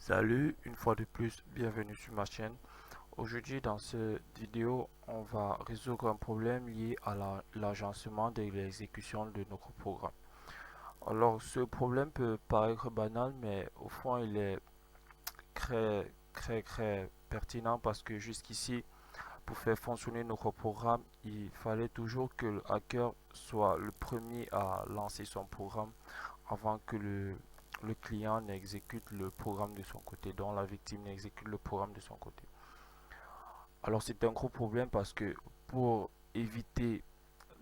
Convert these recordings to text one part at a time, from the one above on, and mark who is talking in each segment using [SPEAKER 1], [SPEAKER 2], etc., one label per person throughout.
[SPEAKER 1] Salut, une fois de plus, bienvenue sur ma chaîne. Aujourd'hui, dans cette vidéo, on va résoudre un problème lié à l'agencement de l'exécution de notre programme. Alors, ce problème peut paraître banal, mais au fond, il est très pertinent parce que jusqu'ici, pour faire fonctionner notre programme, il fallait toujours que le hacker soit le premier à lancer son programme avant que le client n'exécute le programme de son côté, donc la victime n'exécute le programme de son côté. Alors c'est un gros problème parce que pour éviter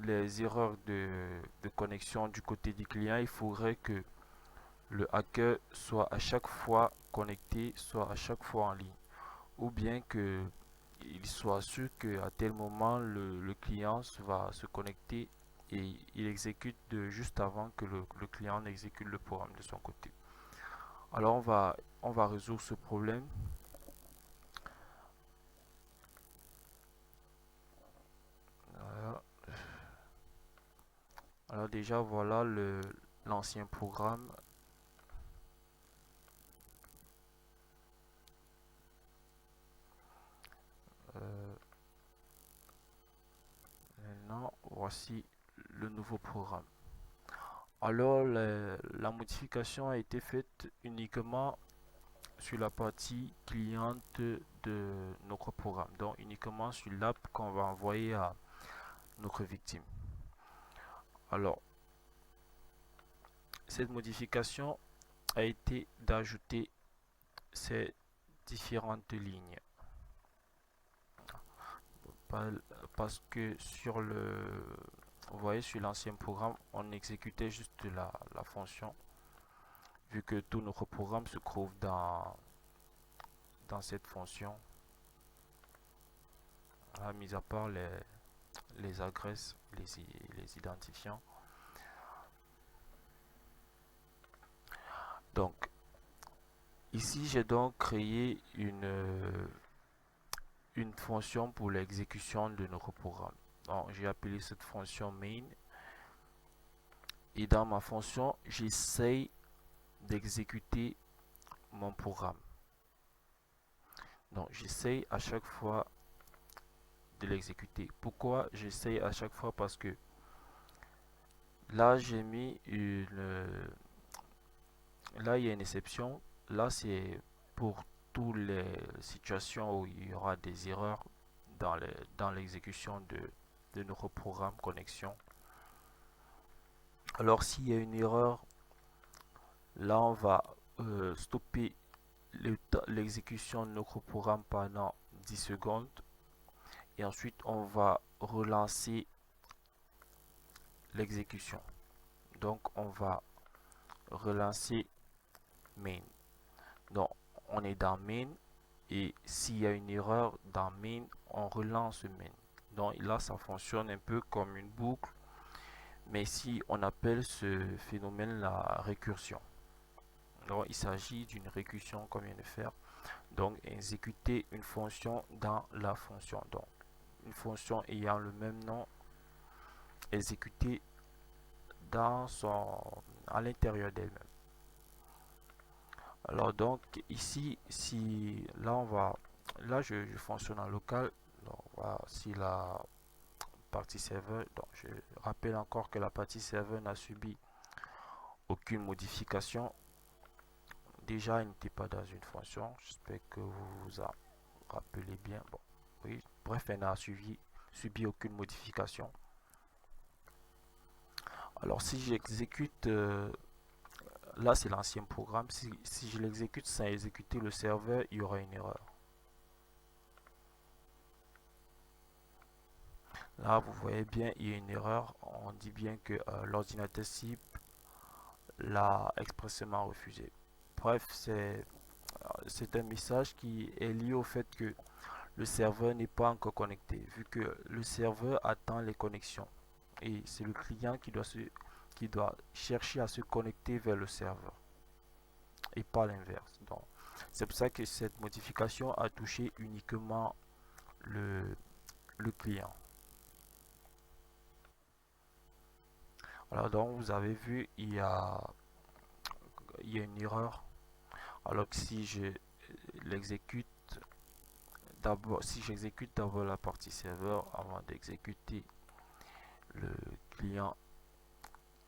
[SPEAKER 1] les erreurs de connexion du côté du client, il faudrait que le hacker soit à chaque fois connecté, soit à chaque fois en ligne. Ou bien que il soit sûr qu'à tel moment le client va se connecter et il exécute juste avant que le client n'exécute le programme de son côté. Alors on va résoudre ce problème. Alors déjà voilà l'ancien programme. Euh, Maintenant voici le nouveau programme. Alors la modification a été faite uniquement sur la partie cliente de notre programme, donc uniquement sur l'app qu'on va envoyer à notre victime. Alors cette modification a été d'ajouter ces différentes lignes. Parce que vous voyez, sur l'ancien programme, on exécutait juste la fonction, vu que tout notre programme se trouve dans cette fonction, mis à part les adresses, les identifiants. Donc, ici, j'ai donc créé une fonction pour l'exécution de notre programme. Donc, j'ai appelé cette fonction main. Et dans ma fonction, j'essaye d'exécuter mon programme. Donc, j'essaye à chaque fois de l'exécuter. Pourquoi j'essaye à chaque fois? Parce que là, j'ai mis là, il y a une exception. Là, c'est pour toutes les situations où il y aura des erreurs dans l'exécution de notre programme connexion. Alors, s'il y a une erreur, là, on va stopper l'exécution de notre programme pendant 10 secondes. Et ensuite, on va relancer l'exécution. Donc, on va relancer main. Donc, on est dans main et s'il y a une erreur dans main, on relance main. Donc là, ça fonctionne un peu comme une boucle, mais si on appelle ce phénomène la récursion. Donc, il s'agit d'une récursion qu'on vient de faire. Donc, exécuter une fonction dans la fonction. Donc, une fonction ayant le même nom, exécutée à l'intérieur d'elle-même. Alors donc ici, si là là je fonctionne en local. Donc voici la partie serveur. Donc je rappelle encore que la partie serveur n'a subi aucune modification. Déjà, elle n'était pas dans une fonction. J'espère que vous vous en rappelez bien. Bon, oui, bref, elle n'a subi aucune modification. Alors si j'exécute là c'est l'ancien programme. Si je l'exécute sans exécuter le serveur, il y aura une erreur. Là, vous voyez bien, il y a une erreur. On dit bien que l'ordinateur cible l'a expressément refusé. Bref, c'est un message qui est lié au fait que le serveur n'est pas encore connecté, vu que le serveur attend les connexions. Et c'est le client qui doit chercher à se connecter vers le serveur et pas l'inverse. Donc, c'est pour ça que cette modification a touché uniquement le, le client. Alors donc vous avez vu, il y a une erreur. Alors que si je l'exécute d'abord, si j'exécute d'abord la partie serveur avant d'exécuter le client,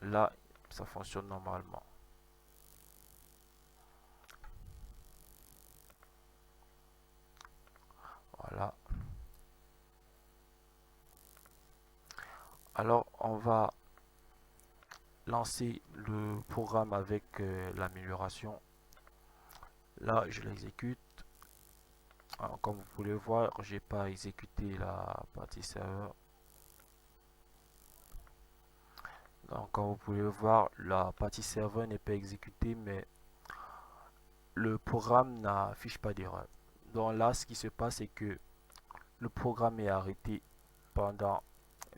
[SPEAKER 1] là, ça fonctionne normalement. Voilà. Alors, on va lancer le programme avec l'amélioration. Là, je l'exécute. Alors, comme vous pouvez voir, j'ai pas exécuté la partie serveur. Donc, comme vous pouvez voir, la partie serveur n'est pas exécutée, mais le programme n'affiche pas d'erreur. Donc là, ce qui se passe, c'est que le programme est arrêté pendant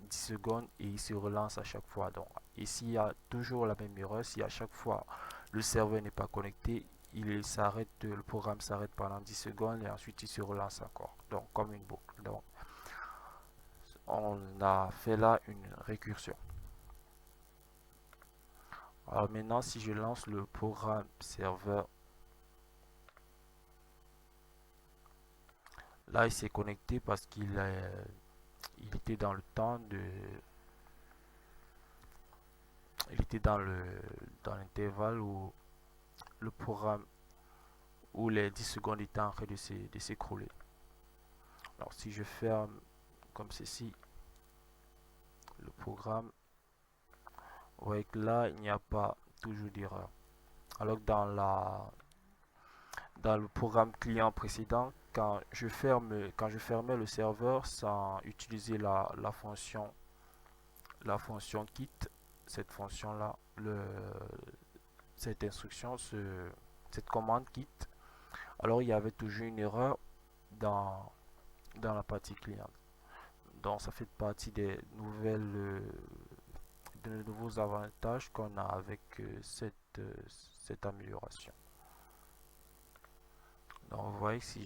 [SPEAKER 1] 10 secondes et il se relance à chaque fois. Donc, et s'il y a toujours la même erreur, si à chaque fois le serveur n'est pas connecté, il s'arrête, le programme s'arrête pendant 10 secondes et ensuite il se relance encore. Donc, comme une boucle. Donc, on a fait là une récursion. Alors maintenant, si je lance le programme serveur, là il s'est connecté parce il était dans le temps de, il était dans l'intervalle où le programme, où les 10 secondes étaient en train de s'écrouler. Alors si je ferme comme ceci le programme, vous voyez que là il n'y a pas toujours d'erreur. Alors que dans le programme client précédent, quand je fermais le serveur sans utiliser la fonction quitte, cette fonction là, cette instruction, cette commande quitte, alors il y avait toujours une erreur dans, dans la partie client. Donc ça fait partie des de nouveaux avantages qu'on a avec cette amélioration. Donc vous voyez, si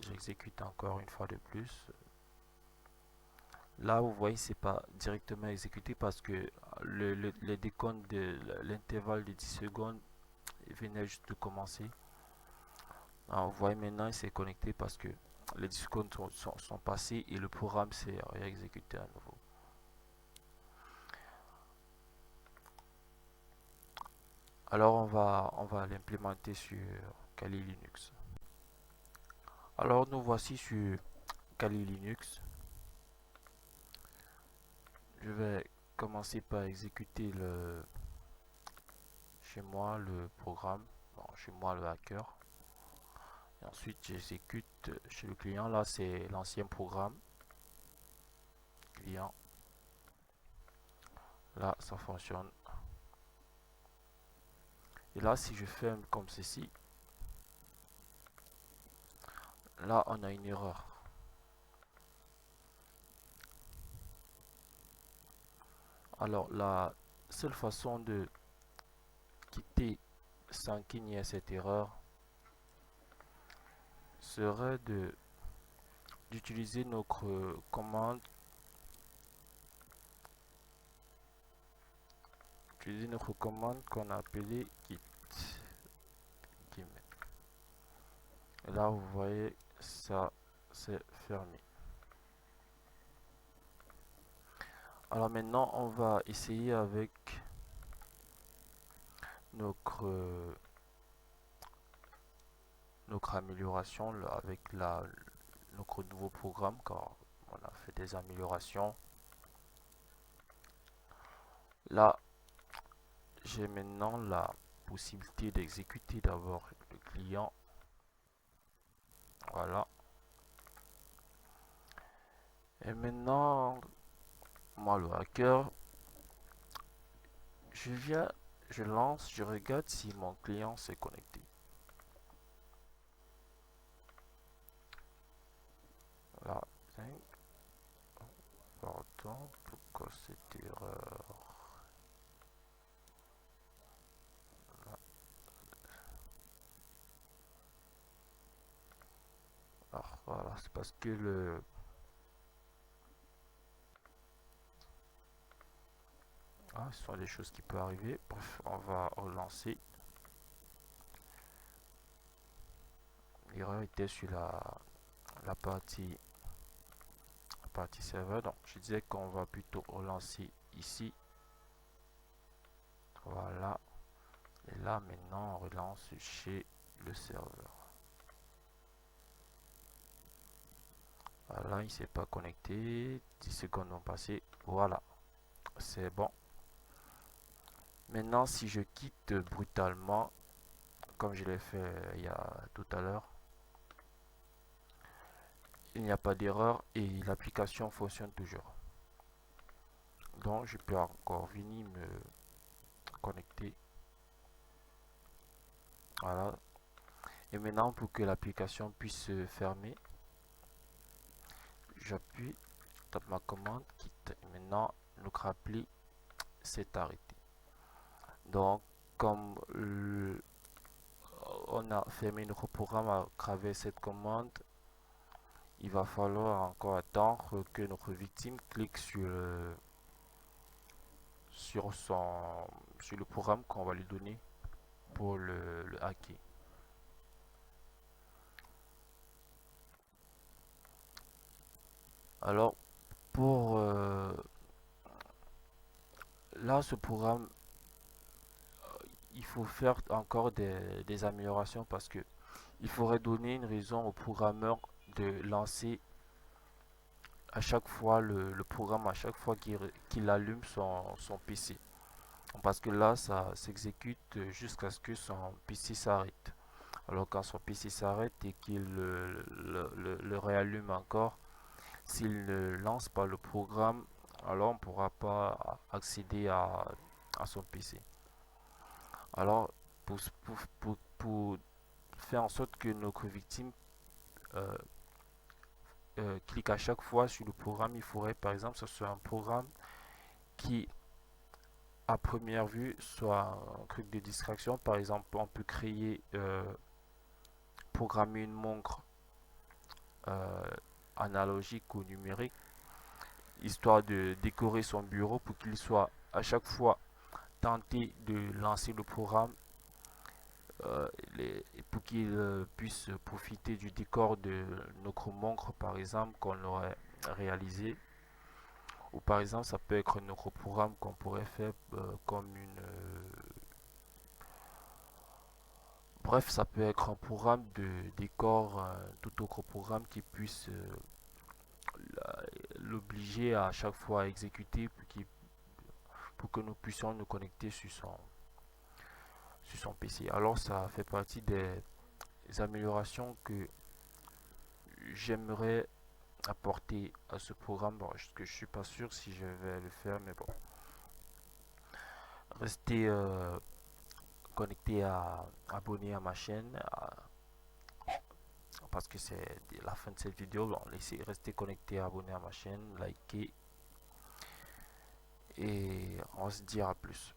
[SPEAKER 1] j'exécute encore une fois de plus, là vous voyez c'est pas directement exécuté parce que le décompte de l'intervalle de 10 secondes venait juste de commencer. Alors, vous voyez maintenant il s'est connecté parce que les 10 secondes sont passées et le programme s'est réexécuté à nouveau. Alors on va l'implémenter sur Kali Linux. Alors nous voici sur Kali Linux. Je vais commencer par exécuter chez moi le programme, bon, chez moi le hacker. Et ensuite j'exécute chez le client. Là c'est l'ancien programme client. Là ça fonctionne. Et là si je ferme comme ceci, là on a une erreur. Alors la seule façon de quitter sans qu'il n'y ait cette erreur serait de d'utiliser notre commande, qu'on a appelée git. Et là vous voyez ça c'est fermé. Alors maintenant on va essayer avec notre notre amélioration avec notre nouveau programme car on a fait des améliorations. Là j'ai maintenant la possibilité d'exécuter d'abord le client. Voilà. Et maintenant, moi le hacker, je viens, je lance, je regarde si mon client s'est connecté. Là, pardon, pourquoi cette erreur? Alors voilà, c'est parce que ce sont des choses qui peuvent arriver. Bref, on va relancer. l'erreur était sur la partie serveur. Donc je disais qu'on va plutôt relancer ici. Voilà. Et là maintenant on relance chez le serveur. Voilà, il s'est pas connecté. 10 secondes ont passé. Voilà, c'est bon. Maintenant, si je quitte brutalement, comme je l'ai fait il y a tout à l'heure, il n'y a pas d'erreur et l'application fonctionne toujours. Donc, je peux encore venir me connecter. Voilà. Et maintenant, pour que l'application puisse se fermer, j'appuie, tape ma commande, quitte. Et maintenant, notre appli s'est arrêté. Donc, comme on a fermé notre programme à travers cette commande, il va falloir encore attendre que notre victime clique sur le programme qu'on va lui donner pour le hacker. Alors, pour là, ce programme, il faut faire encore des améliorations parce que il faudrait donner une raison au programmeur de lancer à chaque fois le programme, à chaque fois qu'il allume son PC. Parce que là, ça s'exécute jusqu'à ce que son PC s'arrête. Alors quand son PC s'arrête et qu'il le réallume encore, s'il ne lance pas le programme, alors on ne pourra pas accéder à son PC. Alors pour faire en sorte que notre victime euh, clique à chaque fois sur le programme, il faudrait par exemple que ce soit un programme qui à première vue soit un truc de distraction. Par exemple, on peut créer, programmer une montre euh, analogique ou numérique, histoire de décorer son bureau pour qu'il soit à chaque fois tenté de lancer le programme, euh, pour qu'il puisse profiter du décor de notre montre par exemple qu'on aurait réalisé. Ou par exemple ça peut être notre programme qu'on pourrait faire comme une bref, ça peut être un programme de décor, tout autre programme qui puisse l'obliger à chaque fois à exécuter pour que nous puissions nous connecter sur son PC. Alors ça fait partie des améliorations que j'aimerais apporter à ce programme. Bon, que je suis pas sûr si je vais le faire, mais bon. Restez connecté abonné à ma chaîne parce que c'est la fin de cette vidéo. Bon, laissez rester connecté abonné à ma chaîne, likez et on se dit à plus.